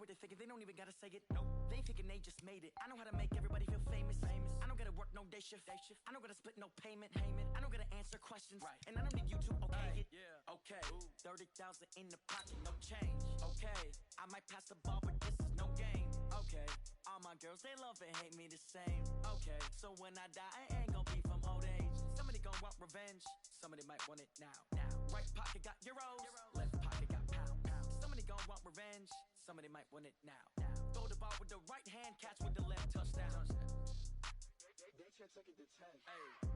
what they're thinking, they don't even gotta say it. Nope. They thinking they just made it. I know how to make everybody feel famous. I don't gotta work no day shift. I don't gotta split no payment. I don't gotta answer questions. Right. And I don't need you to okay it. Yeah. Okay. 30,000 in the pocket, no change. Okay. I might pass the ball, but this is no game. Okay. All my girls, they love and hate me the same. Okay. So when I die, I ain't gonna be from old age. Somebody gon' want revenge. Somebody might want it now. Right pocket got euros. Left pocket got pound. Somebody gon' want revenge. Somebody might want it now. Throw the ball with the right hand, catch with the left, touchdown. They can't take it to 10. Hey.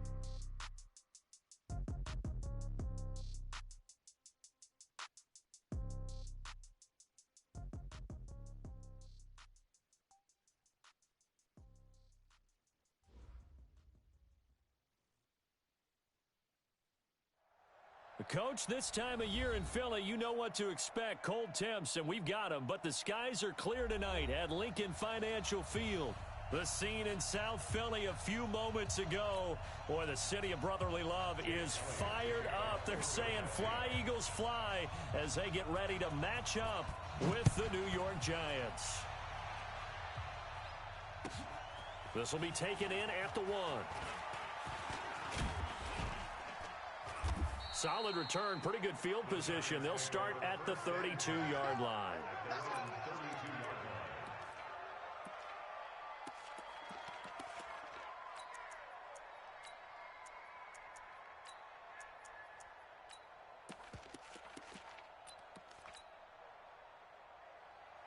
Coach, this time of year in Philly, you know what to expect. Cold temps, and we've got them. But the skies are clear tonight at Lincoln Financial Field. The scene in South Philly a few moments ago. Boy, the city of brotherly love is fired up. They're saying fly, Eagles, fly, as they get ready to match up with the New York Giants. This will be taken in at the 1. Solid return, pretty good field position. They'll start at the 32-yard line.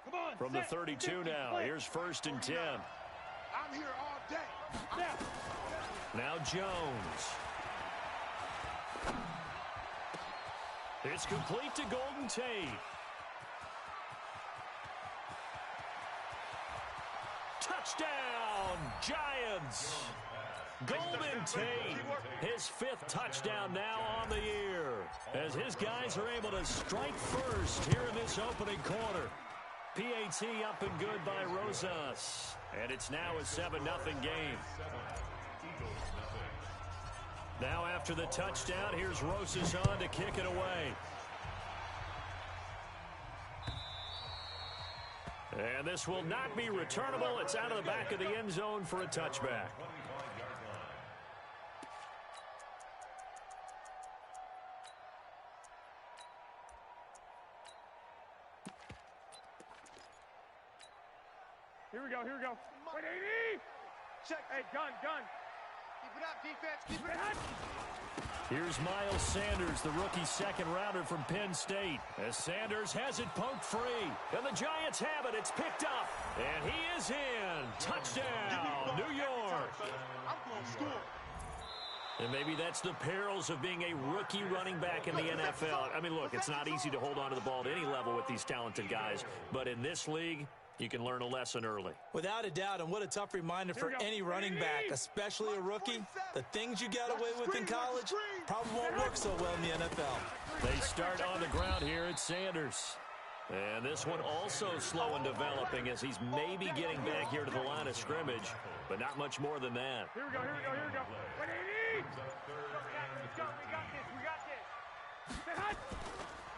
Come on, from the 32 now, here's 1st and 10. I'm here all day. Now Jones. It's complete to Golden Tate. Touchdown, Giants. Golden Tate, his 5th touchdown now on the year, as his guys are able to strike first here in this opening quarter. PAT up and good by Rosas, and it's now a 7-0 game. Now after the touchdown, here's Rosas on to kick it away. And this will not be returnable. It's out of the back of the end zone for a touchback. Here we go, here we go. Wait, 80! Check. Hey, gun. Keep it up, defense. Keep it up. Here's Miles Sanders, the rookie 2nd-rounder from Penn State. As Sanders has it poked free. And the Giants have it. It's picked up. And he is in. Touchdown, New York. I'm going to score. And maybe that's the perils of being a rookie running back in the NFL. I mean, look, it's not easy to hold on to the ball at any level with these talented guys. But in this league, you can learn a lesson early. Without a doubt, and what a tough reminder for any running back, especially a rookie. The things you got away with in college probably won't work so well in the NFL. They start on the ground here at Sanders. And this one also slow in developing as he's maybe getting back here to the line of scrimmage, but not much more than that. Here we go. 180! We got this.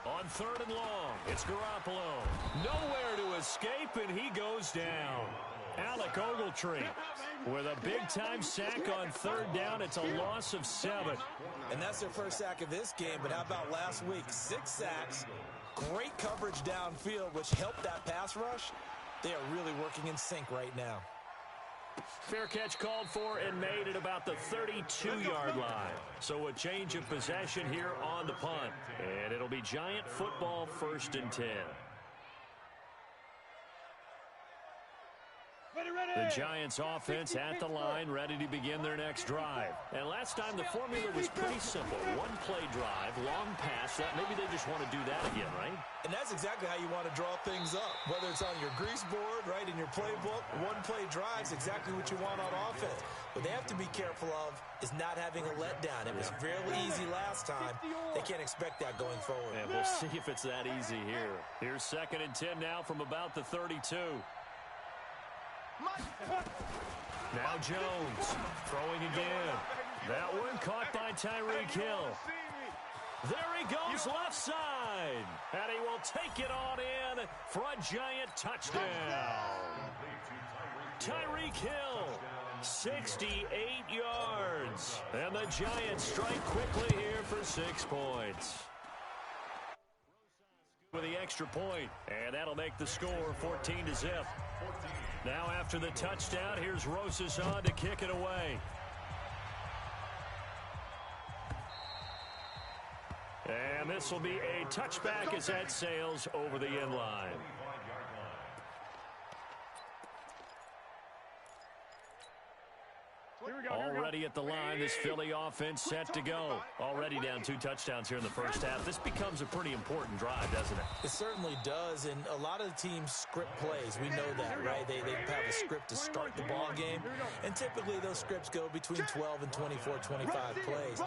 On 3rd and long, it's Garoppolo. Nowhere to escape, and he goes down. Alec Ogletree with a big-time sack on 3rd down. It's a loss of 7. And that's their first sack of this game, but how about last week? 6 sacks, great coverage downfield, which helped that pass rush. They are really working in sync right now. Fair catch called for and made at about the 32-yard line. So a change of possession here on the punt. And it'll be Giant football, 1st and 10. The Giants offense at the line, ready to begin their next drive. And last time the formula was pretty simple. 1-play drive, long pass. Maybe they just want to do that again, right? And that's exactly how you want to draw things up. Whether it's on your grease board, right, in your playbook, 1-play drive's exactly what you want on offense. What they have to be careful of is not having a letdown. It was fairly easy last time. They can't expect that going forward. And we'll see if it's that easy here. Here's 2nd and 10 now from about the 32. Now Jones throwing again. That one caught by Tyreek Hill. There he goes left side. And he will take it on in for a giant touchdown. Tyreek Hill, 68 yards. And the Giants strike quickly here for 6 points. With the extra point, and that'll make the score 14-0. Now after the touchdown, here's Rosas on to kick it away. And this will be a touchback as that sails over the end line. Already at the line, this Philly offense set to go. Already down 2 touchdowns here in the first half. This becomes a pretty important drive, doesn't it? It certainly does, and a lot of the teams script plays. We know that, right? They have a script to start the ball game, and typically those scripts go between 12 and 24, 25 plays.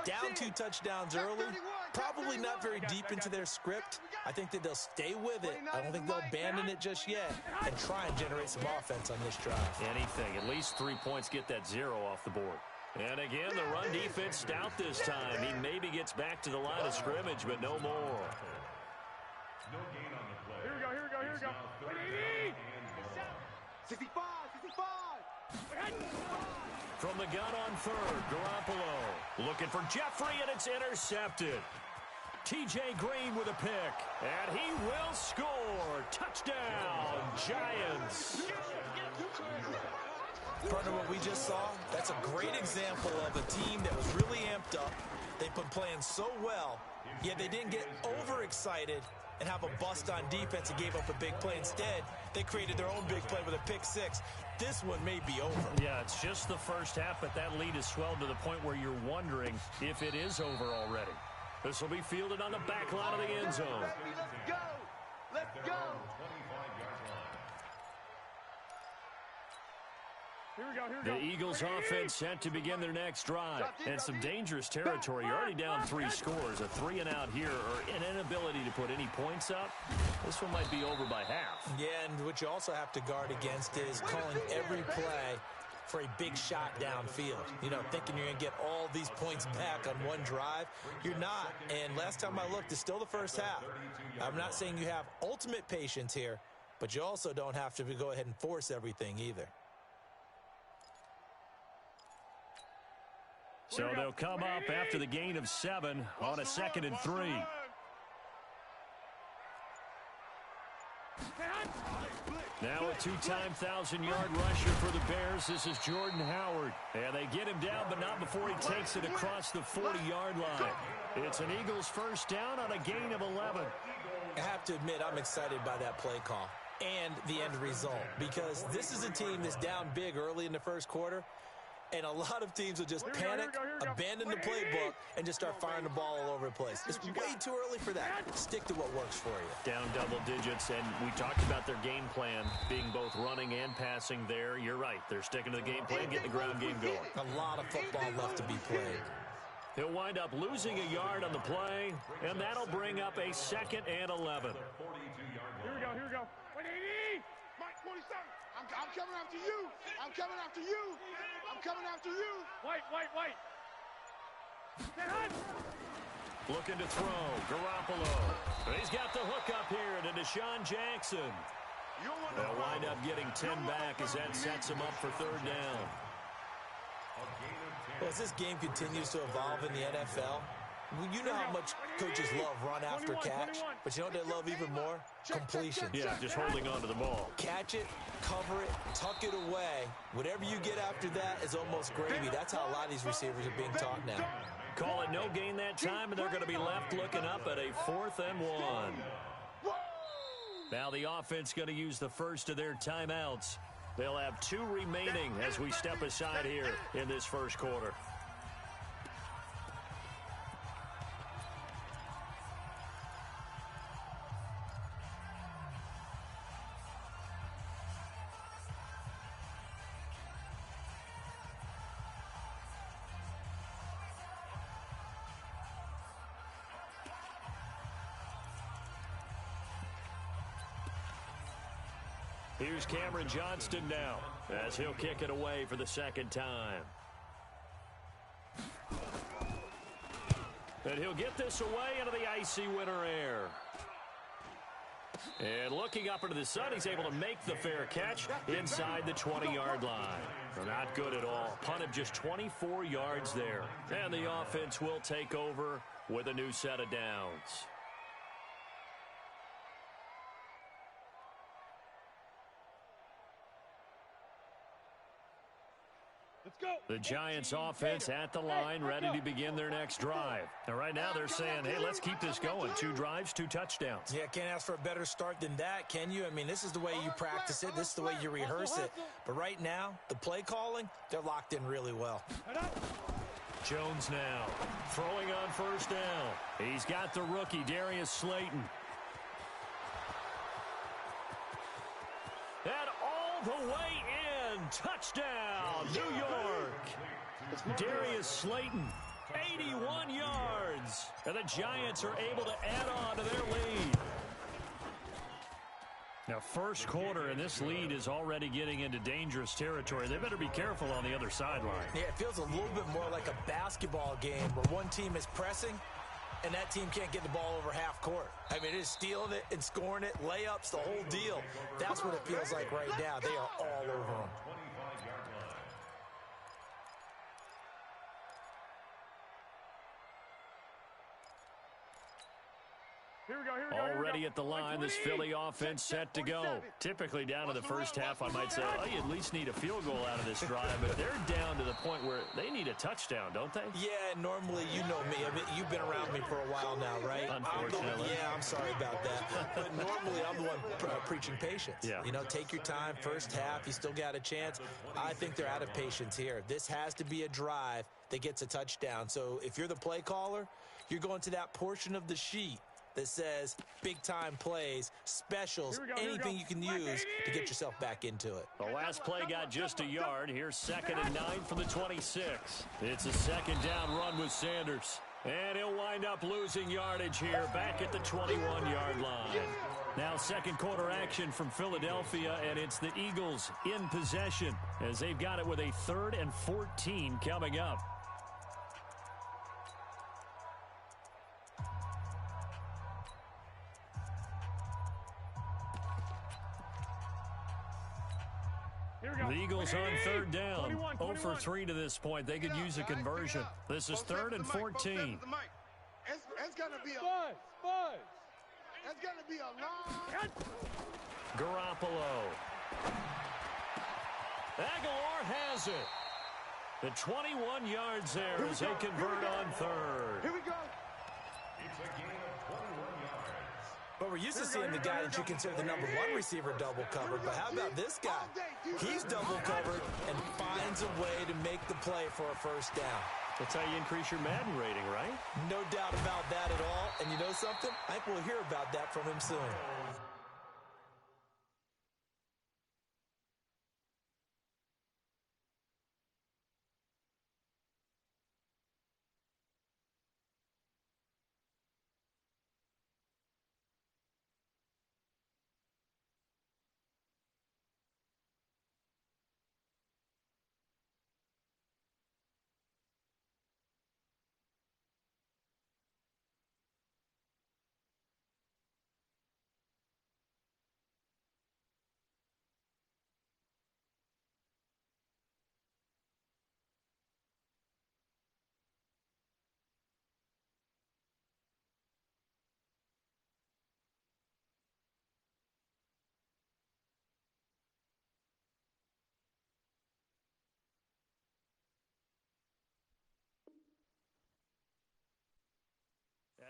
Down 2 touchdowns early, probably not very deep into their script. I think that they'll stay with it. I don't think they'll abandon it just yet and try and generate some offense on this drive. Anything. At least 3 points, get that 0 off the board. And again, the run defense stout this time. He maybe gets back to the line of scrimmage, but no more. Here we go, here we go, here we go. 65, 65. From the gun on third, Garoppolo looking for Jeffrey, and it's intercepted. T.J. Green with a pick, and he will score. Touchdown, Giants. Partner, what we just saw, that's a great example of a team that was really amped up. They've been playing so well, yet they didn't get overexcited and have a bust on defense and gave up a big play. Instead, they created their own big play with a pick 6. This one may be over. Yeah, it's just the first half, but that lead has swelled to the point where you're wondering if it is over already. This will be fielded on the back line of the end zone. Let's go! Let's go! Here we go, here we go. The Eagles offense set to begin their next drive. And some dangerous territory. You're already down 3 scores. A 3 and out here, or an inability to put any points up. This one might be over by half. Yeah, and what you also have to guard against is calling every play for a big shot downfield. You know, thinking you're going to get all these points back on one drive. You're not. And last time I looked, it's still the first half. I'm not saying you have ultimate patience here, but you also don't have to go ahead and force everything either. So they'll come up after the gain of 7 on a 2nd and 3. Now a 2-time 1,000-yard rusher for the Bears. This is Jordan Howard. And they get him down, but not before he takes it across the 40-yard line. It's an Eagles first down on a gain of 11. I have to admit, I'm excited by that play call and the end result, because this is a team that's down big early in the first quarter. And a lot of teams will just panic, abandon the playbook, and just start firing the ball all over the place. It's way too early for that. Stick to what works for you. Down double digits, and we talked about their game plan being both running and passing there. You're right. They're sticking to the game plan, getting the ground game going. A lot of football left to be played. He'll wind up losing a yard on the play, and that'll bring up a 2nd and 11. Here we go, here we go. 180! Mike, 27! I'm coming after you! I'm coming after you! I'm coming after you! White! Looking to throw, Garoppolo. He's got the hook up here to Deshaun Jackson. They'll wind up getting 10 back as that sets him up for 3rd down. Well, as this game continues to evolve in the NFL, you know how much coaches love run after catch, but you know what they love even more? Completion. Yeah, just holding on to the ball. Catch it, cover it, tuck it away. Whatever you get after that is almost gravy. That's how a lot of these receivers are being taught now. Call it no gain that time, and they're going to be left looking up at a 4th and 1. Now the offense going to use the first of their timeouts. They'll have 2 remaining as we step aside here in this first quarter. Here's Cameron Johnston now as he'll kick it away for the 2nd time. And he'll get this away into the icy winter air. And looking up into the sun, he's able to make the fair catch inside the 20-yard line. Not good at all. Punt of just 24 yards there. And the offense will take over with a new set of downs. The Giants offense at the line, ready to begin their next drive. Now, right now, they're saying, hey, let's keep this going. 2 drives, 2 touchdowns. Yeah, can't ask for a better start than that, can you? I mean, this is the way you practice it. This is the way you rehearse it. But right now, the play calling, they're locked in really well. Jones now throwing on first down. He's got the rookie, Darius Slayton. And all the way in. Touchdown, New York. Darius Slayton, 81 yards. And the Giants are able to add on to their lead. Now, first quarter, and this lead is already getting into dangerous territory. They better be careful on the other sideline. Yeah, it feels a little bit more like a basketball game where one team is pressing and that team can't get the ball over half court. I mean, it is stealing it and scoring it, layups, the whole deal. That's what it feels like right now. They are all over them. Already at the line, this Philly offense set to go. Typically down to the first half, I might say, oh, you at least need a field goal out of this drive. But they're down to the point where they need a touchdown, don't they? Yeah, normally, you know me. I mean, you've been around me for a while now, right? Unfortunately. I'm sorry about that. But normally, I'm the one preaching patience. Yeah. You know, take your time. First half, you still got a chance. I think they're out of patience here. This has to be a drive that gets a touchdown. So if you're the play caller, you're going to that portion of the sheet that says big-time plays, specials, anything you can use to get yourself back into it. The last play got just a yard. Here's 2nd and 9 from the 26. It's a second down run with Sanders. And he'll wind up losing yardage here back at the 21-yard line. Now second quarter action from Philadelphia, and it's the Eagles in possession as they've got it with a 3rd and 14 coming up. The Eagles on 3rd down. 0 for 3 to this point. They could use a conversion. This is 3rd and 14. It's going to be a It's going to be a long. Garoppolo. Aguilar has it. The 21 yards there as they convert on 3rd. Here we go. It's a gain of 21 yards. But we're used to seeing the guy that you consider the number 1 receiver double covered. But how about this guy? He's double covered and finds a way to make the play for a first down. That's how you increase your Madden rating, right? No doubt about that at all. And you know something? I think we'll hear about that from him soon.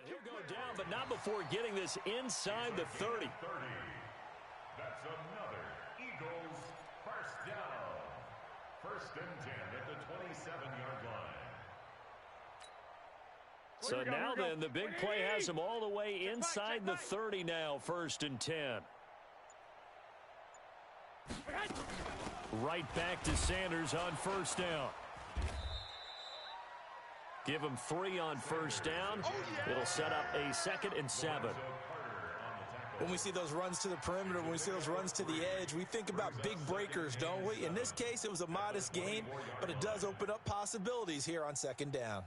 He'll go down, but not before getting this inside the 30. That's another Eagles first down. 1st and 10 at the 27-yard line. So now then, the big play has him all the way inside the 30 now, 1st and 10. Right back to Sanders on first down. Give him 3 on first down. It'll set up a 2nd and 7. When we see those runs to the perimeter, when we see those runs to the edge, we think about big breakers, don't we? In this case, it was a modest gain, but it does open up possibilities here on 2nd down.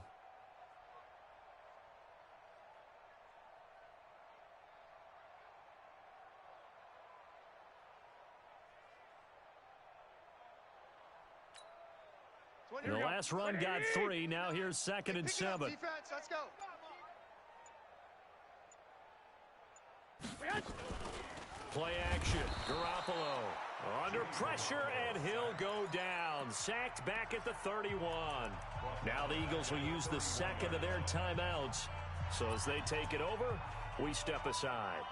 The last run got 3. Now here's 2nd and 7. Defense, let's go. Play action. Garoppolo under pressure, and he'll go down. Sacked back at the 31. Now the Eagles will use the second of their timeouts. So as they take it over, we step aside.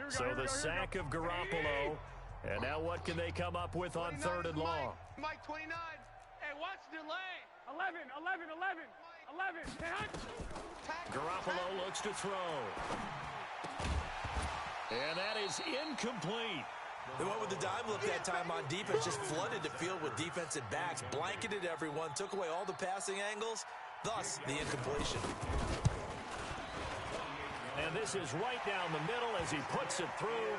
So the sack of Garoppolo. And now what can they come up with on 3rd and long? Mike 29. Hey, watch the delay. 11. Garoppolo looks to throw. And that is incomplete. They went with the dime look that time on defense, just flooded the field with defensive backs, blanketed everyone, took away all the passing angles, thus the incompletion. And this is right down the middle as he puts it through.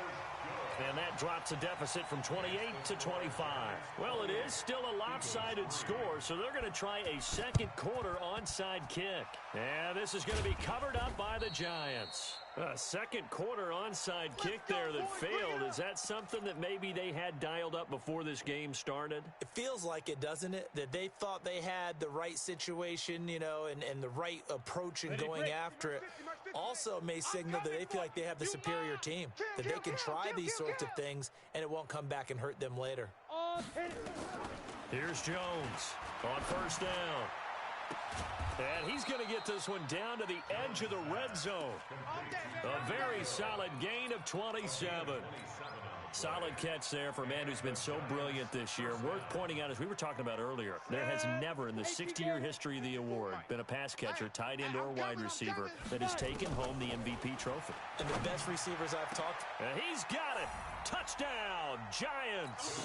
And that drops a deficit from 28 to 25. Well, it is still a lopsided score, so they're going to try a second quarter onside kick. And this is going to be covered up by the Giants. A second quarter onside kick there that failed. Is that something that maybe they had dialed up before this game started? It feels like it, doesn't it? That they thought they had the right situation, you know, and the right approach in going after it. Also may signal that they feel like they have the superior team, that they can try these sorts of things and it won't come back and hurt them later. Here's Jones on 1st down. And he's going to get this one down to the edge of the red zone. A very solid gain of 27. Solid catch there for a man who's been so brilliant this year. Worth pointing out, as we were talking about earlier, there has never in the 60-year history of the award been a pass catcher, tight end, or wide receiver that has taken home the MVP trophy. And the best receivers I've talked. And he's got it. Touchdown, Giants.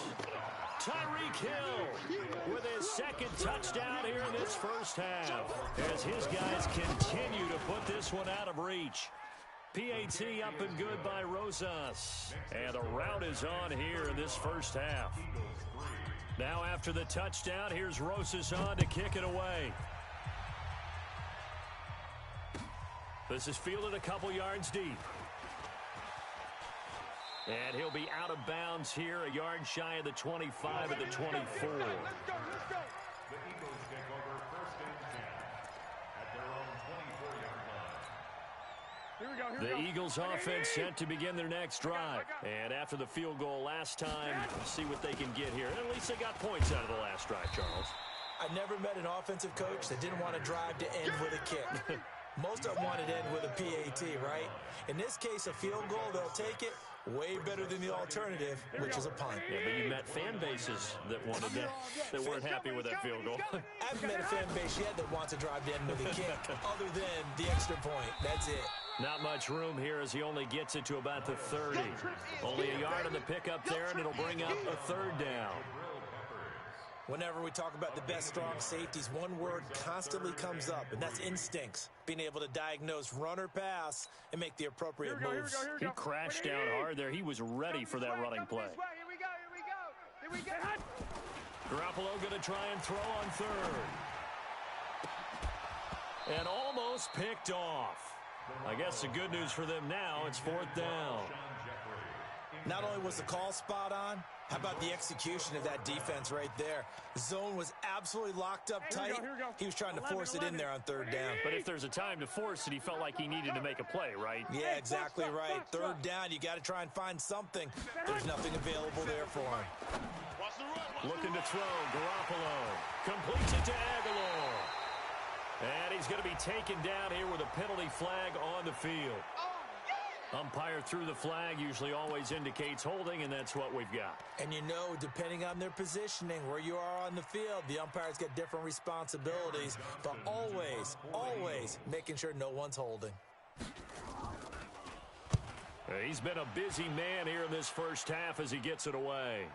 Tyreek Hill with his 2nd touchdown here in this first half as his guys continue to put this one out of reach. PAT up and good by Rosas. And the route is on here in this first half. Now after the touchdown, here's Rosas on to kick it away. This is fielded a couple yards deep. And he'll be out of bounds here, a yard shy of the 25 at the 24. Let's go. The Eagles take over 1st and 10 at their own 24-yard line. The Eagles offense set to begin their next drive. And after the field goal last time, see what they can get here. At least they got points out of the last drive, Charles. I never met an offensive coach that didn't want to drive to end with a kick. Most of them wanted to end with a PAT, right? In this case, a field goal, they'll take it. Way better than the alternative, which is a punt. Yeah, but you met fan bases that wanted that weren't happy with that field goal. I haven't met a fan base yet that wants to drive to end with a kick, other than the extra point. That's it. Not much room here as he only gets it to about the 30. Only a yard on the pickup there, and it'll bring up a 3rd down. Whenever we talk about the best strong safeties, one word constantly comes up, and that's instincts. Being able to diagnose run or pass and make the appropriate moves. He crashed down hard there. He was ready for that running play. Here we go. Garoppolo going to try and throw on 3rd. And almost picked off. I guess the good news for them now, it's 4th down. Not only was the call spot on, how about the execution of that defense right there? The zone was absolutely locked up tight. Here we go. He was trying to force it in there on 3rd down. But if there's a time to force it, he felt like he needed to make a play, right? Yeah, exactly right. 3rd down, you got to try and find something. There's nothing available there for him. Looking to throw, Garoppolo completes it to Aguilar. And he's going to be taken down here with a penalty flag on the field. Umpire threw the flag, usually always indicates holding, and that's what we've got. And you know, depending on their positioning, where you are on the field, the umpires get different responsibilities, but always making sure no one's holding. He's been a busy man here in this first half as he gets it away.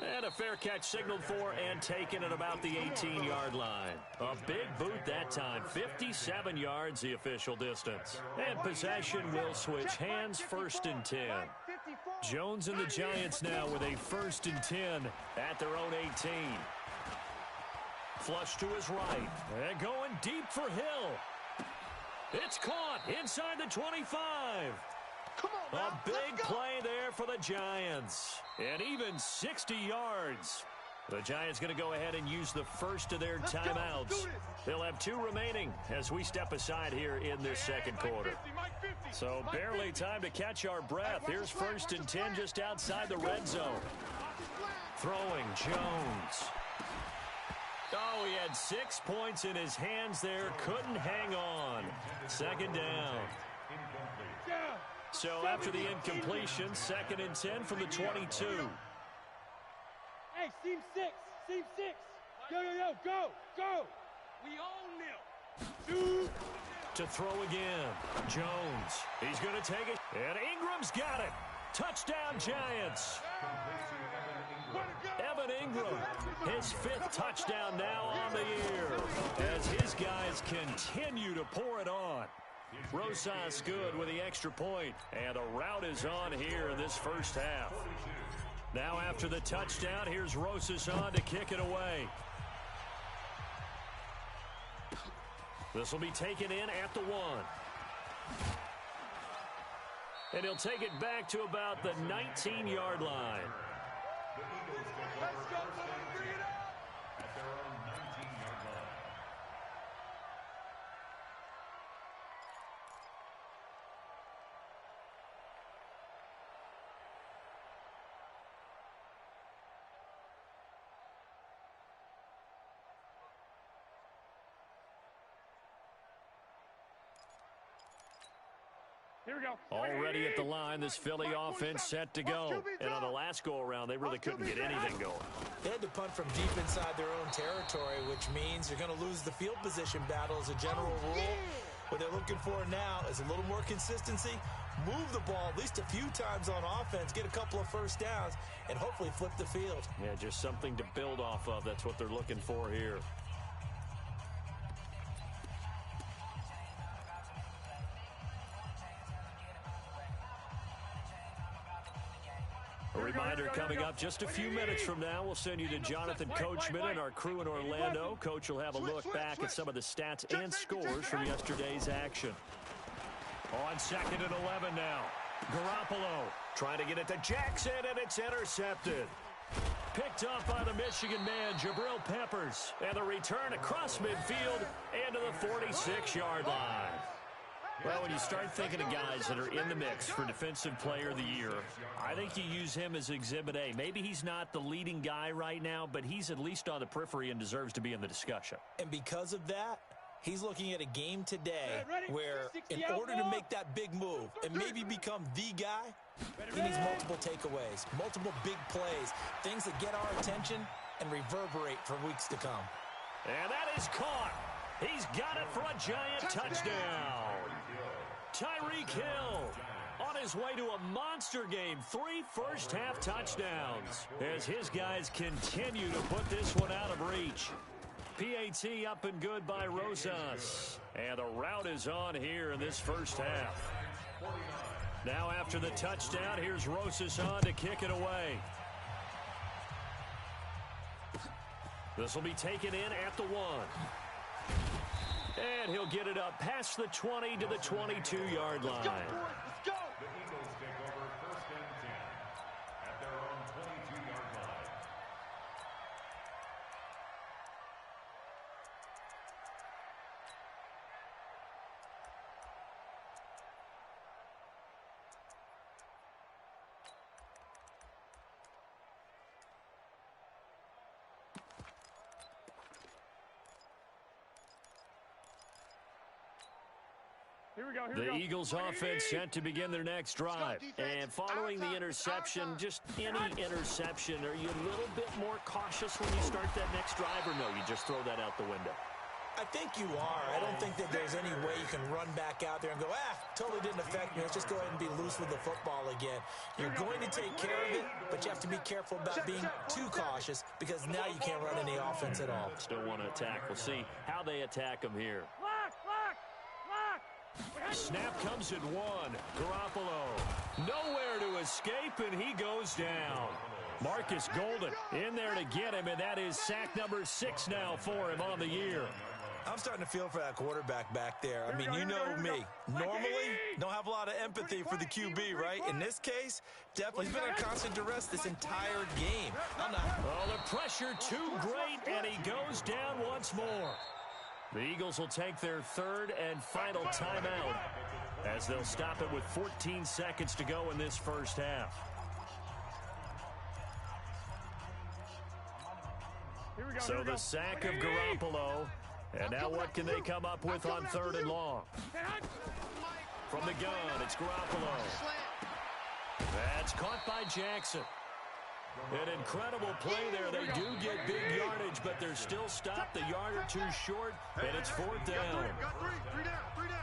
And a fair catch signaled for and taken at about the 18-yard line. A big boot that time, 57 yards the official distance. And possession will switch hands, 1st and 10. Jones and the Giants now with a 1st and 10 at their own 18. Flush to his right. And going deep for Hill. It's caught inside the 25. Come on, A big play there for the Giants. And even 60 yards. The Giants going to go ahead and use the first of their timeouts. They'll have 2 remaining as we step aside here in this second quarter. So barely time to catch our breath. Here's 1st and 10 just outside the red zone. Throwing Jones. Oh, he had 6 points in his hands there. Couldn't hang on. 2nd down. So after the incompletion, 2nd and 10 from the 22. Hey, seam 6. Seam 6. Yo, go. We own them. 2. To throw again. Jones. He's going to take it. And Ingram's got it. Touchdown, Giants. Evan Ingram, his 5th touchdown now on the year as his guys continue to pour it on. Rosas good with the extra point, and the rout is on here in this first half. Now after the touchdown, here's Rosas on to kick it away. This will be taken in at the 1. And he'll take it back to about the 19-yard line. Let's go, bring it up. At their own 19-yard line. Here we go. Already at the line, this Philly offense set to go. And on the last go-around, they really couldn't get anything going. They had to punt from deep inside their own territory, which means you're going to lose the field position battle as a general rule. What they're looking for now is a little more consistency, move the ball at least a few times on offense, get a couple of first downs, and hopefully flip the field. Yeah, just something to build off of. That's what they're looking for here. A reminder coming up just a few minutes from now. We'll send you to Jonathan Coachman and our crew in Orlando. Coach will have a look back at some of the stats and scores from yesterday's action. On 2nd and 11 now. Garoppolo trying to get it to Jackson, and it's intercepted. Picked up by the Michigan man, Jabril Peppers. And the return across midfield and to the 46-yard line. Well, when you start thinking of guys that are in the mix for Defensive Player of the Year, I think you use him as Exhibit A. Maybe he's not the leading guy right now, but he's at least on the periphery and deserves to be in the discussion. And because of that, he's looking at a game today where in order to make that big move and maybe become the guy, he needs multiple takeaways, multiple big plays, things that get our attention and reverberate for weeks to come. And that is caught. He's got it for a Giant touchdown. Tyreek Hill on his way to a monster game. 3 first-half touchdowns as his guys continue to put this one out of reach. PAT up and good by Rosas. And the rout is on here in this first half. Now after the touchdown, here's Rosas on to kick it away. This will be taken in at the 1. And he'll get it up past the 20 to the 22-yard line. Let's go, boys. Let's go. The Eagles take over 1st and 10 at their own 22-yard line. The Eagles offense set to begin their next drive. And following the interception, just any interception, are you a little bit more cautious when you start that next drive, or no, you just throw that out the window? I think you are. I don't think that there's any way you can run back out there and go, totally didn't affect me. Let's just go ahead and be loose with the football again. You're going to take care of it, but you have to be careful about being too cautious because now you can't run any offense at all. Still want to attack. We'll see how they attack them here. Snap comes at 1. Garoppolo nowhere to escape, and he goes down. Marcus Golden in there to get him, and that is sack number 6 now for him on the year. I'm starting to feel for that quarterback back there. I mean, you know me. Normally, don't have a lot of empathy for the QB, right? In this case, definitely. He's been on constant duress this entire game. I'm not. Oh, the pressure too great, and he goes down once more. The Eagles will take their third and final timeout as they'll stop it with 14 seconds to go in this first half. So the sack of Garoppolo. And now what can they come up with on 3rd and long? From the gun, it's Garoppolo. That's caught by Jackson. An incredible play there. They do get big yardage, but they're still stopped a yard or two short, and it's 4th down.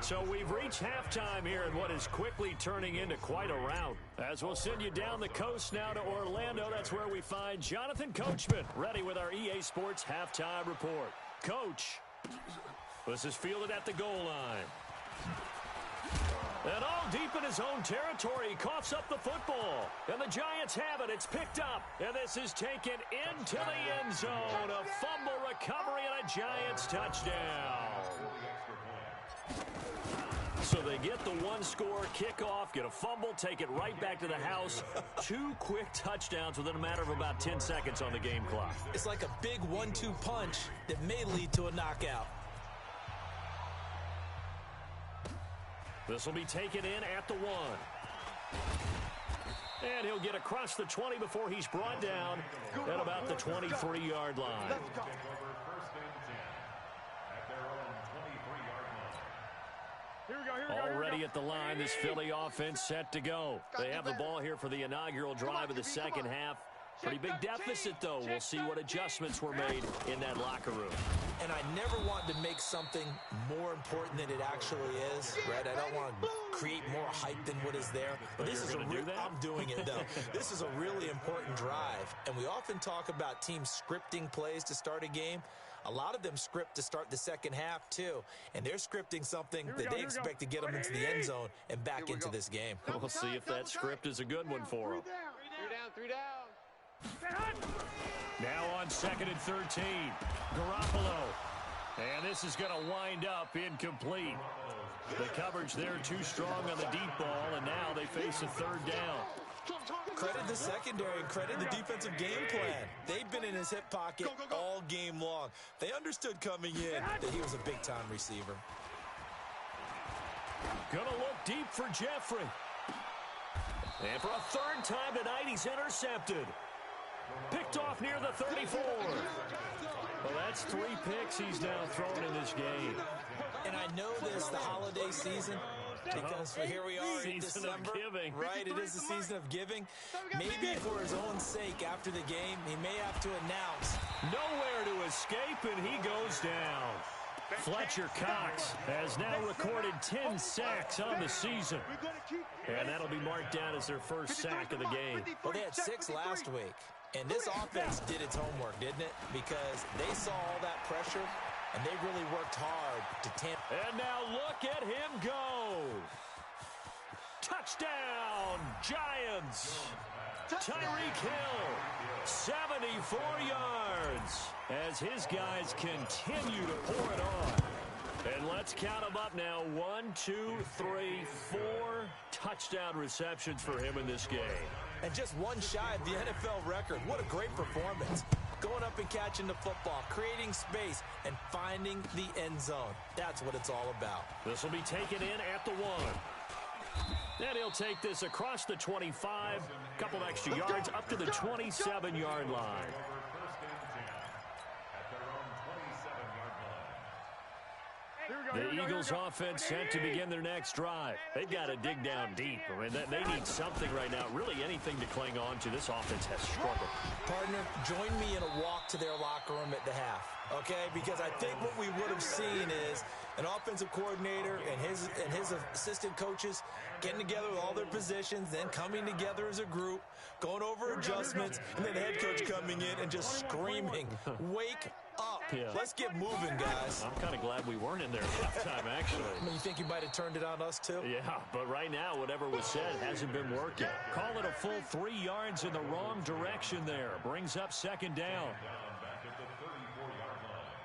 So we've reached halftime here in what is quickly turning into quite a rout. As we'll send you down the coast now to Orlando, that's where we find Jonathan Coachman, ready with our EA Sports Halftime Report. Coach, this is fielded at the goal line. And all deep in his own territory, he coughs up the football. And the Giants have it. It's picked up. And this is taken into the end zone. A fumble recovery and a Giants touchdown. So they get the one-score kickoff, get a fumble, take it right back to the house. 2 quick touchdowns within a matter of about 10 seconds on the game clock. It's like a big 1-2 punch that may lead to a knockout. This will be taken in at the 1. And he'll get across the 20 before he's brought down at about the 23-yard line. Already at the line, this Philly offense set to go. They have the ball here for the inaugural drive of the second half. Pretty big deficit, though. We'll see what adjustments were made in that locker room. And I never want to make something more important than it actually is, right? I don't want to create more hype than what is there. But this is a I'm doing it, though. This is a really important drive. And we often talk about teams scripting plays to start a game. A lot of them script to start the second half, too. And they're scripting something that they expect to get them into the end zone and back into this game. We'll see if that script is a good one for them. 3 down. Now on 2nd and 13, Garoppolo. And this is going to wind up incomplete. The coverage there too strong on the deep ball, and now they face a 3rd down. Credit the secondary and credit the defensive game plan. They've been in his hip pocket all game long. They understood coming in that he was a big-time receiver. Gonna look deep for Jeffrey. And for a 3rd time tonight, he's intercepted. Picked off near the 34. Well, that's 3 picks he's now thrown in this game. And I know this, the holiday season, because here we are in December, right? It is the season of giving. Maybe for his own sake after the game, he may have to announce. Nowhere to escape, and he goes down. Fletcher Cox has now recorded 10 sacks on the season. And that'll be marked down as their first sack of the game. Well, they had 6 last week. And this offense did its homework, didn't it? Because they saw all that pressure, and they really worked hard to tamp. And now look at him go. Touchdown, Giants. Tyreek Hill, 74 yards, as his guys continue to pour it on. And let's count them up now. 1, 2, 3, 4 touchdown receptions for him in this game. And just one shy of the NFL record. What a great performance. Going up and catching the football, creating space, and finding the end zone. That's what it's all about. This will be taken in at the 1. And he'll take this across the 25, a couple of extra yards up to the 27-yard line. The Eagles offense set to begin their next drive. They've got to dig down deep. I mean, they need something right now, really anything to cling on to. This offense has struggled. Partner, join me in a walk to their locker room at the half. okay? Because I think what we would have seen is an offensive coordinator and his assistant coaches getting together with all their positions, then coming together as a group, going over adjustments, and then the head coach coming in and just screaming, "Wake up. Yeah. Let's get moving, guys." I'm kind of glad we weren't in there at halftime, actually. I mean, you think you might have turned it on us, too? Yeah, but right now, whatever was said hasn't been working. Call it a full 3 yards in the wrong direction there. Brings up second down. Back at the 34-yard line.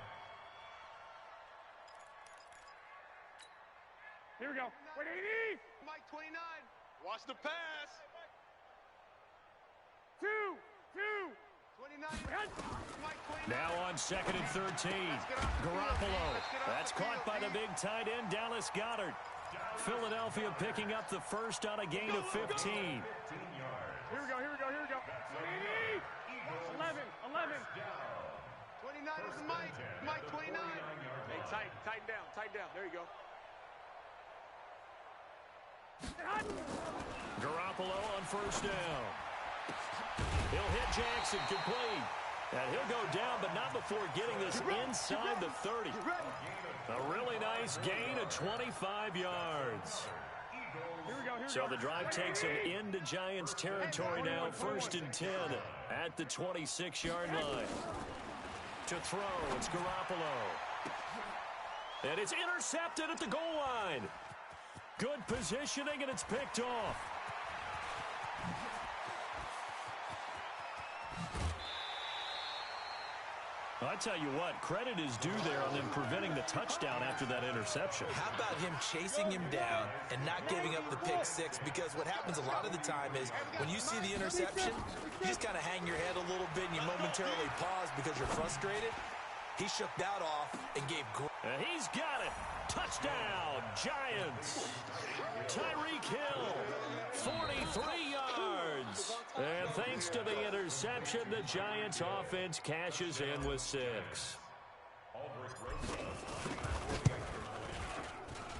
Here we go. 180. Mike 29. Watch the pass. 2. 29. Mike 29. Now on 2nd and 13. Garoppolo. That's caught by the big tight end, Dallas Goedert. Philadelphia picking up the first on a gain of 15. 15 yards. Here we go. 180. 11. 29 is Mike. Mike 29. Hey, tighten down. There you go. Garoppolo on first down. He'll hit Jackson, complete. And he'll go down, but not before getting this inside the 30. A really nice gain of 25 yards. So the drive takes him into Giants territory now, 1st and 10 at the 26-yard line. To throw, it's Garoppolo. And it's intercepted at the goal line. Good positioning, and it's picked off. I tell you what, credit is due there on them preventing the touchdown after that interception. How about him chasing him down and not giving up the pick six? Because what happens a lot of the time is when you see the interception, you just kind of hang your head a little bit and you momentarily pause because you're frustrated. He shook that off and gave and he's got it. Touchdown, Giants. Tyreek Hill, 43 yards. And thanks to the interception, the Giants offense cashes in with 6.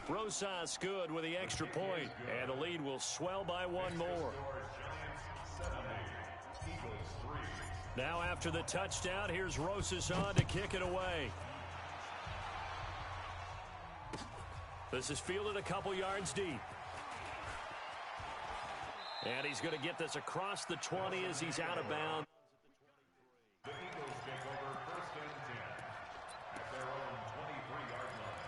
Rosas good with the extra point, and the lead will swell by 1 more. Now after the touchdown, here's Rosas on to kick it away. This is fielded a couple yards deep. And he's going to get this across the 20 as he's out of bounds. The Eagles take over 1st and 10 at their own 23-yard line.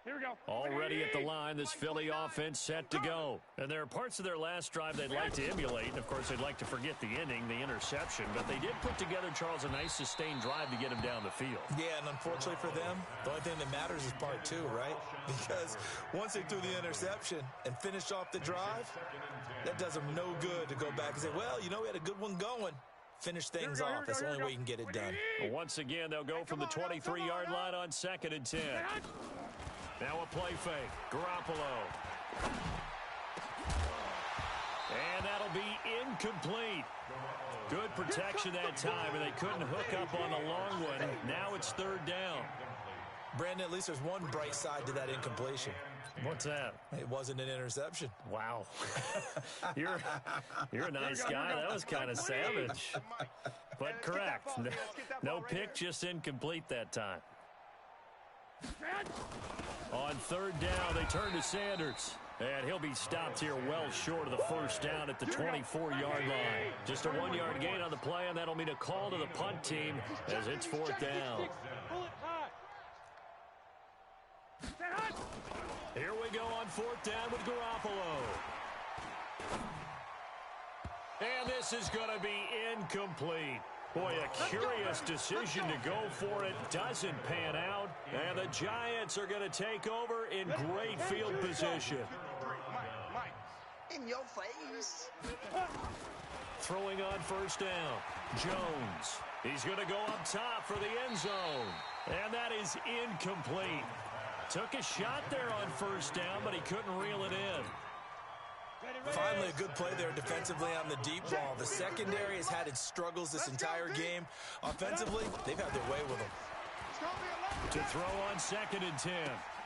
Here we go. Already at the line, this Philly offense set to go. And there are parts of their last drive they'd like to emulate. And, of course, they'd like to forget the ending, the interception. But they did put together, Charles, a nice sustained drive to get him down the field. Yeah, and unfortunately for them, the only thing that matters is part 2, right? Because once they threw the interception and finished off the drive, that does them no good to go back and say, well, you know, we had a good one going. Finish things off. That's the only way you can get it done. Well, once again, they'll go from the 23-yard line on 2nd and 10. Now a play fake. Garoppolo. And that'll be incomplete. Good protection that time, and they couldn't hook up on the long one. Now it's 3rd down. Brandon, at least there's one bright side to that incompletion. What's that? It wasn't an interception. Wow. You're a nice guy. That was kind of savage. But correct. No pick, just incomplete that time. On 3rd down, they turn to Sanders. And he'll be stopped here well short of the 1st down at the 24-yard line. Just a 1-yard gain on the play, and that'll mean a call to the punt team as it's 4th down. Here we go on 4th down with Garoppolo. And this is going to be incomplete. Boy, a curious decision to go for it. Doesn't pan out. And the Giants are going to take over in great field position. In your face. Throwing on 1st down. Jones. He's going to go up top for the end zone. And that is incomplete. Took a shot there on 1st down, but he couldn't reel it in. Finally, a good play there defensively on the deep ball. The secondary has had its struggles this entire game. Offensively, they've had their way with them. To throw on 2nd and 10.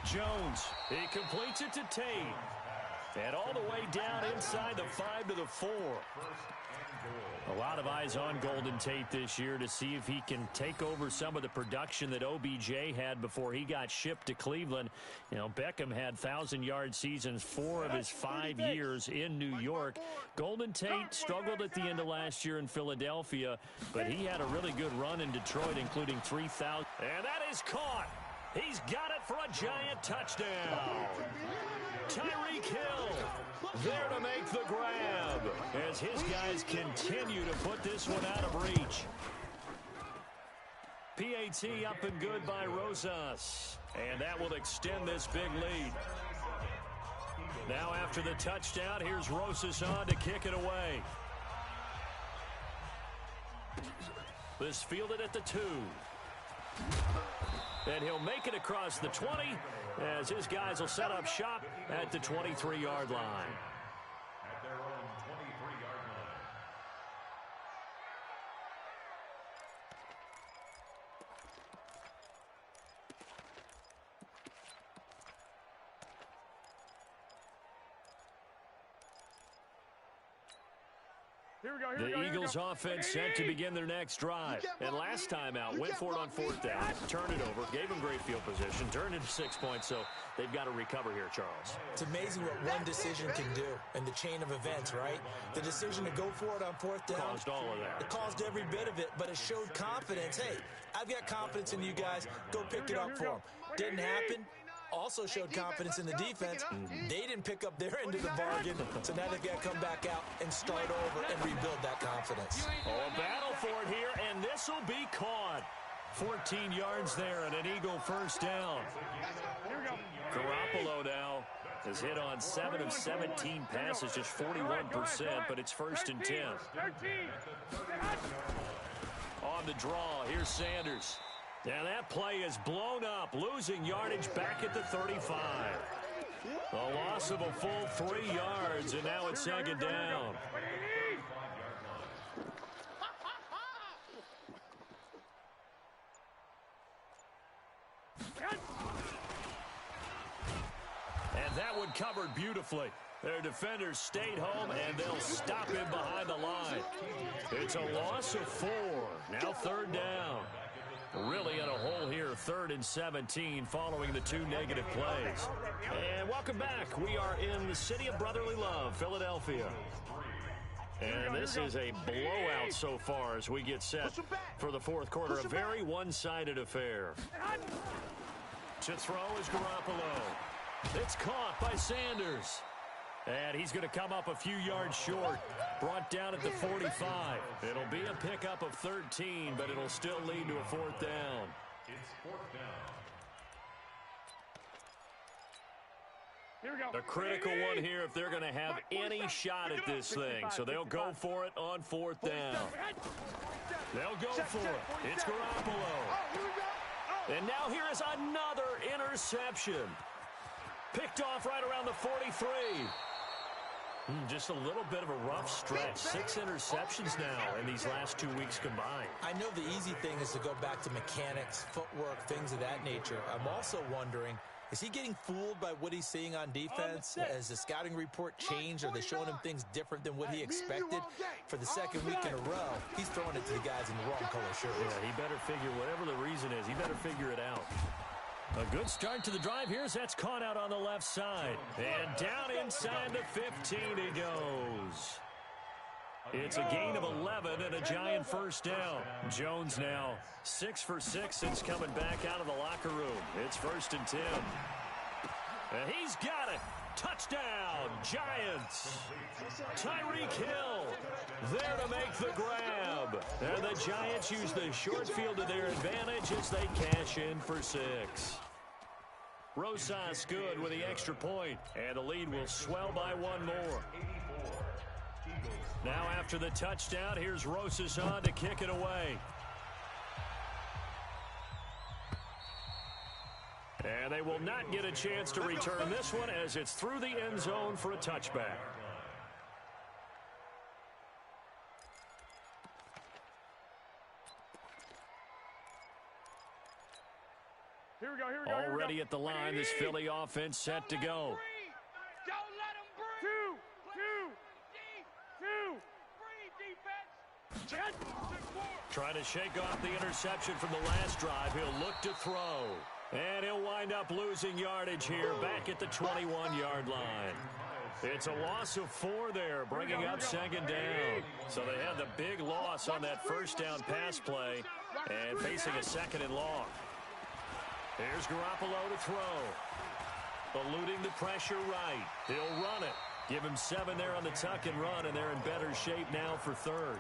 Jones, he completes it to Tate. And all the way down inside the 5 to the 4. A lot of eyes on Golden Tate this year to see if he can take over some of the production that OBJ had before he got shipped to Cleveland. You know, Beckham had 1,000-yard seasons 4 of his 5 years in New York. Golden Tate struggled at the end of last year in Philadelphia, but he had a really good run in Detroit, including 3,000. And that is caught. He's got it for a giant touchdown. Tyreek Hill there to make the grab as his guys continue to put this one out of reach. PAT up and good by Rosas, and that will extend this big lead. Now after the touchdown, here's Rosas on to kick it away. This fielded at the 2. And he'll make it across the 20 as his guys will set up shop at the 23-yard line. At their own 23-yard line. The Eagles offense set to begin their next drive. And last time out, went for it on 4th down, turned it over, gave them great field position, turned into 6 points, so they've got to recover here, Charles. It's amazing what one decision can do in the chain of events, right? The decision to go for it on 4th down. Caused all of that. It caused every bit of it, but it showed confidence. Hey, I've got confidence in you guys. Go pick it up for them. Didn't happen. Also showed confidence in the defense. They didn't pick up their end of the bargain, so now they've got to come back out and start over and rebuild that confidence. Oh, a battle for it here, and this will be caught. 14 yards there and an Eagle first down. Garoppolo now has hit on 7 of 17 passes, just 41%, but it's 1st and 10. On the draw, here's Sanders. And that play is blown up, losing yardage back at the 35. A loss of a full 3 yards, and now it's 2nd down. And that one covered beautifully. Their defenders stayed home, and they'll stop him behind the line. It's a loss of 4. Now 3rd down. Really in a hole here, 3rd and 17 following the 2 negative plays. And welcome back. We are in the city of brotherly love, Philadelphia. And this is a blowout so far as we get set for the 4th quarter. A very one-sided affair. To throw is Garoppolo. It's caught by Sanders. And he's going to come up a few yards short. Brought down at the 45. It'll be a pickup of 13, but it'll still lead to a 4th down. It's 4th down. Here we go. A critical one here if they're going to have any shot at this thing. So they'll go for it on 4th down. They'll go for it. It's Garoppolo. And now here is another interception. Picked off right around the 43. Just a little bit of a rough stretch. 6 interceptions now in these last 2 weeks combined. I know the easy thing is to go back to mechanics, footwork, things of that nature. I'm also wondering, is he getting fooled by what he's seeing on defense? Has the scouting report changed? Are they showing him things different than what he expected? For the 2nd week in a row, he's throwing it to the guys in the wrong color shirts. Yeah, he better figure, whatever the reason is, he better figure it out. A good start to the drive here as that's caught out on the left side. And down inside the 15 he goes. It's a gain of 11 and a giant first down. Jones now 6 for 6 since coming back out of the locker room. It's 1st and 10. And he's got it. Touchdown, Giants. Tyreek Hill there to make the grab. And the Giants use the short field to their advantage as they cash in for 6. Rosas good with the extra point, and the lead will swell by 1 more. Now after the touchdown, here's Rosas on to kick it away. And they will not get a chance to return this one as it's through the end zone for a touchback. Here we go. Already at the line, this Philly offense set to go. Don't let him breathe. Two. Breathe, defense. Trying to shake off the interception from the last drive. He'll look to throw. And he'll wind up losing yardage here back at the 21-yard line. It's a loss of 4 there, bringing up second down. So they had the big loss on that first down pass play and facing a second and long. Here's Garoppolo to throw. Eluding the pressure right. He'll run it. Give him 7 there on the tuck and run, and they're in better shape now for third.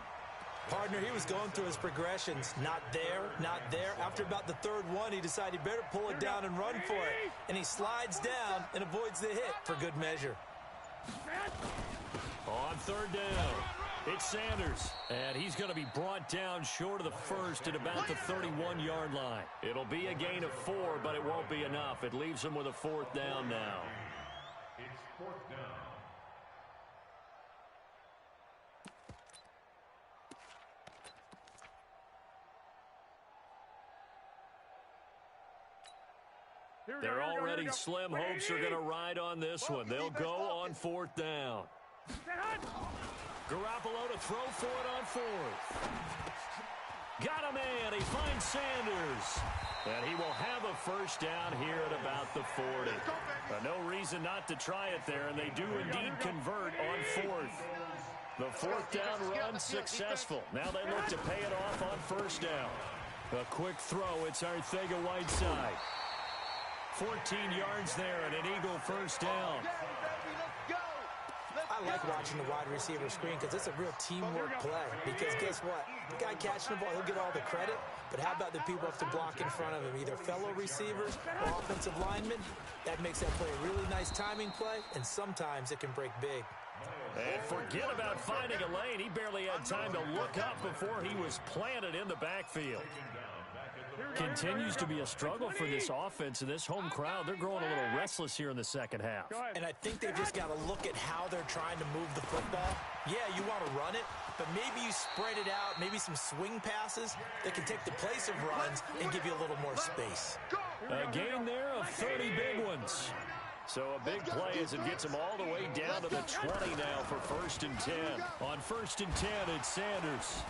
Partner, he was going through his progressions. Not there, not there. After about the third one, he decided he better pull it down and run for it. And he slides down and avoids the hit for good measure. On third down, it's Sanders. And he's going to be brought down short of the first at about the 31-yard line. It'll be a gain of 4, but it won't be enough. It leaves him with a 4th down now. It's 4th down. They're already slim hopes are going to ride on this one. They'll go on 4th down. Garoppolo to throw for it on 4th. Got a man. He finds Sanders. And he will have a first down here at about the 40. No reason not to try it there, and they do indeed convert on 4th. The 4th down run successful. Now they look to pay it off on 1st down. A quick throw. It's Arcega-Whiteside. 14 yards there and an Eagle first down. I like watching the wide receiver screen because it's a real teamwork play. Because guess what? The guy catching the ball, he'll get all the credit. But how about the people who have to block in front of him? Either fellow receivers or offensive linemen. That makes that play a really nice timing play, and sometimes it can break big. And forget about finding a lane. He barely had time to look up before he was planted in the backfield. Continues to be a struggle for this offense and this home crowd. They're growing a little restless here in the second half. And I think they've just got to look at how they're trying to move the football. Yeah, you want to run it, but maybe you spread it out, maybe some swing passes that can take the place of runs and give you a little more space. A gain there of 30 big ones. So a big play as it gets them all the way down to the 20 now for 1st and 10. On 1st and 10, it's Sanders.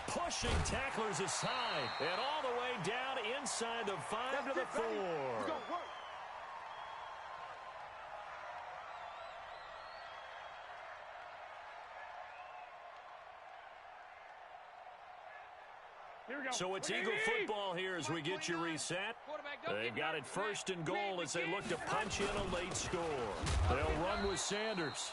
Pushing tacklers aside and all the way down inside the 5 to the 4. So it's Eagle football here as we get you reset. They've got it 1st and goal as they look to punch in a late score. They'll run with Sanders.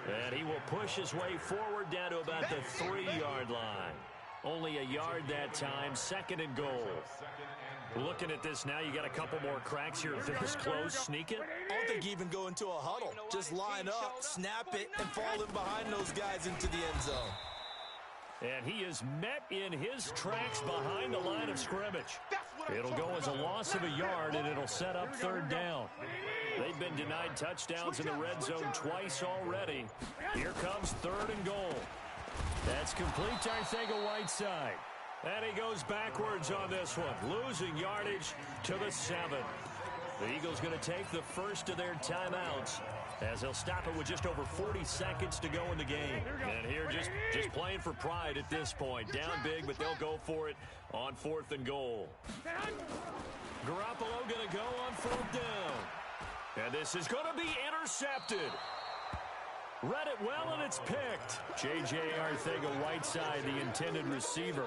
And he will push his way forward down to about the 3-yard line. Only a yard that time, 2nd and goal. Looking at this now, you got a couple more cracks here. This close, sneak it. I don't think you even go into a huddle. Just line up, snap it, and fall in behind those guys into the end zone. And he is met in his tracks behind the line of scrimmage. It'll go as a loss of a yard, and it'll set up 3rd down. They've been denied touchdowns in the red zone twice already. Here comes 3rd and goal. That's complete to Arcega-Whiteside. And he goes backwards on this one, losing yardage to the 7. The Eagles going to take the first of their timeouts as they'll stop it with just over 40 seconds to go in the game. And here just playing for pride at this point. Down big, but they'll go for it on 4th and goal. Garoppolo going to go on 4th down. And this is going to be intercepted. Read it well, and it's picked. J.J. Arcega-Whiteside, the intended receiver.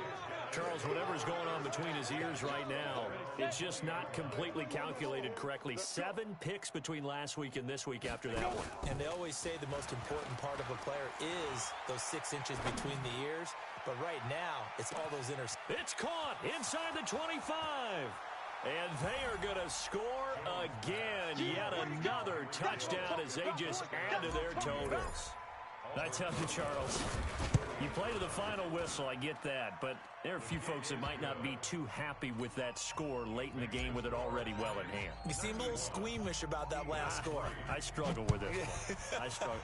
Charles, whatever's going on between his ears right now, it's just not completely calculated correctly. 7 picks between last week and this week after that one. And they always say the most important part of a player is those 6 inches between the ears. But right now, it's all those interceptions. It's caught inside the 25. And they are going to score again. Yet another touchdown as they just add to their totals. I tell you, Charles, you play to the final whistle, I get that. But there are a few folks that might not be too happy with that score late in the game with it already well in hand. You seem a little squeamish about that last score. I struggle with it. I struggle.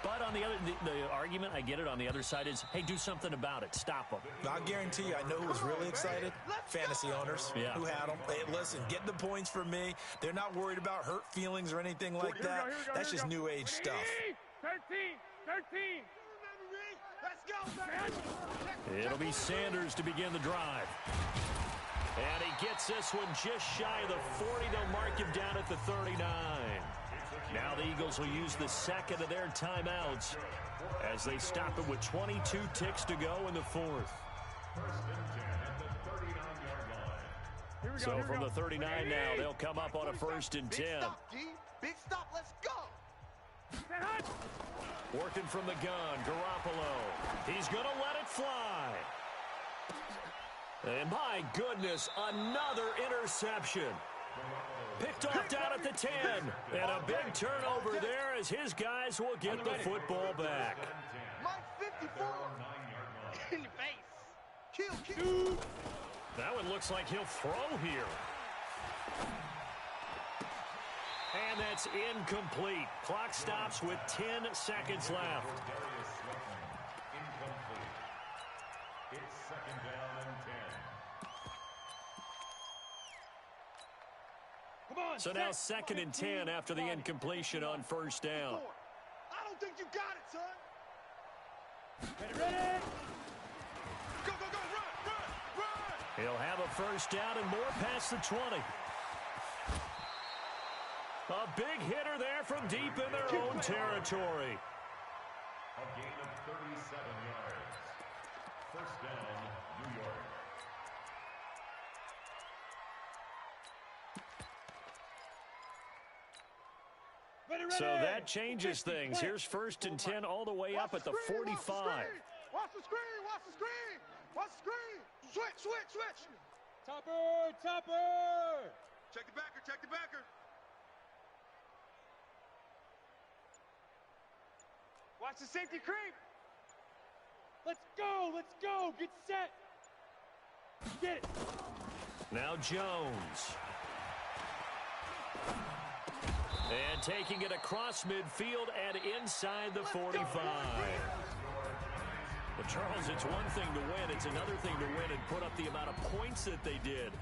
But on the other, the argument, I get it, on the other side is, hey, do something about it. Stop them. I guarantee you, I know who was really excited. Fantasy owners who had them. Hey, listen, get the points for me. They're not worried about hurt feelings or anything like that. That's just new age stuff. 13. Let's go, It'll be Sanders to begin the drive. And he gets this one just shy of the 40. They'll mark him down at the 39. Now the Eagles will use the second of their timeouts as they stop it with 22 ticks to go in the fourth. So from the 39 now, they'll come up on a 1st and 10. Big stop, let's go. Working from the gun, Garoppolo. He's going to let it fly. And my goodness, another interception. Picked off down at the 10. And a big turnover there as his guys will get the football back. Mike 54. In your face. Kill. That one looks like he'll throw here. And that's incomplete. Clock stops with 10 seconds left. It's 2nd down and 10. Come on, So now 2nd and 10 after the incompletion on 1st down. I don't think you got it, son. Ready. Go, run. He'll have a 1st down and more past the 20. A big hitter there from deep in their own territory. A gain of 37 yards. 1st down, New York. Ready. So that changes things. Here's 1st and 10 all the way up at the 45. Watch the screen. Switch. Topper. Check the backer. Watch the safety creep. Let's go. Get set. Get it. Now Jones. And taking it across midfield and inside the 45. Well, Charles, it's one thing to win. It's another thing to win and put up the amount of points that they did.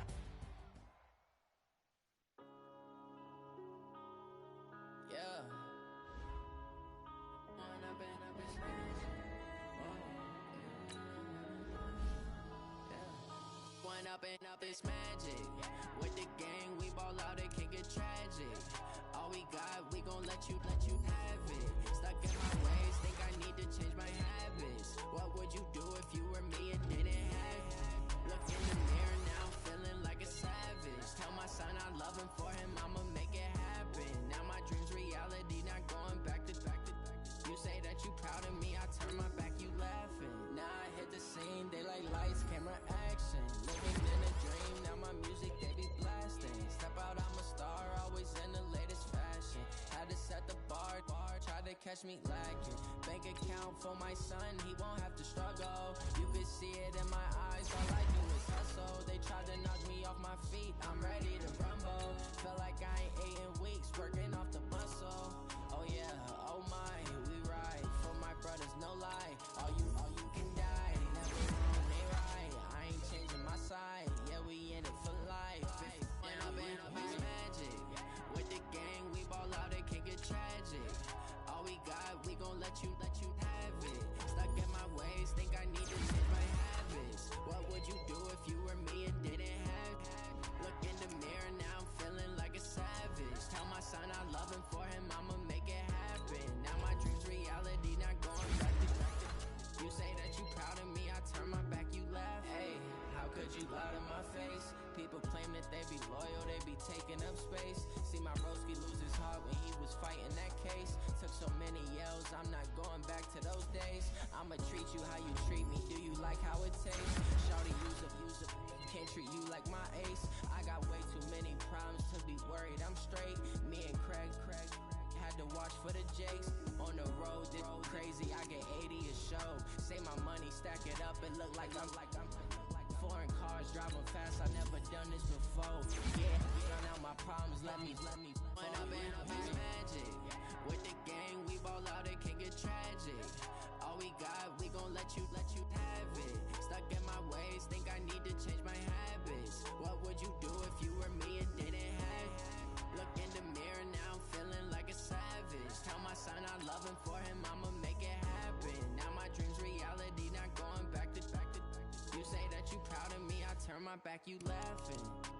Up this magic with the gang, we ball out, it can get tragic. All we got, we gon' let you have it. Stuck in my ways, think I need to change my habits. What would you do if you were me and didn't have it? Look in the mirror now, feeling like a savage. Tell my son I love him, for him I'ma make it happen. Now my dreams reality, not going back to. You say that you proud of me, I turn my back, you laughing. Now I hit the scene, they like lights, camera, action. Living in a dream, now my music, they be blasting. Step out, I'm a star, always in the latest fashion. Had to set the bar, try to catch me lacking. Bank account for my son, he won't have to struggle. You can see it in my eyes, all I do is hustle. They tried to knock me off my feet, I'm ready to rumble. Feel like I ain't ate in weeks, working off the muscle. Oh yeah, oh my, we ride for my brothers, no lie. All you can die, never wrong, they right. I ain't changing my side, yeah, we in it for life. When I've been up is magic, with the gang, we ball out, it can get tragic. All we got, we gon' let you have it. Stuck in my ways, think I need to change my habits. What would you do if you were me and didn't have it? Look in the mirror, now I'm feeling like a savage. Tell my son I love him, for him I'ma make it happen. Now my dreams reality, not going back to. You say that you proud of me, I turn my back, you laugh. Hey, how could you lie to my face? People claim that they be loyal, they be taking up space. See my broski lose his heart when he was fighting that case. Took so many yells, I'm not going back to those days. I'ma treat you how you treat me, do you like how it tastes? Shawty, use up, can't treat you like my ace. I got way too many problems to be worried, I'm straight. Me and Craig had to watch for the Jakes. On the road, this crazy, I get 80 a show. Save my money, stack it up, and look like I'm foreign cars, driving fast, I never done this before. Yeah, drown out my problems, let me. When I've been up is magic, With the gang, we ball out, it can get tragic. All we got, we gon' let you have it. Stuck in my ways, think I need to change my habits. What would you do if you were me and didn't have it? Look in the mirror, now I'm feeling like a savage. Tell my son I love him, for him I'ma make it happen. Now my dream's reality, not going back to. You say that you proud of me, I turn my back, you laughing.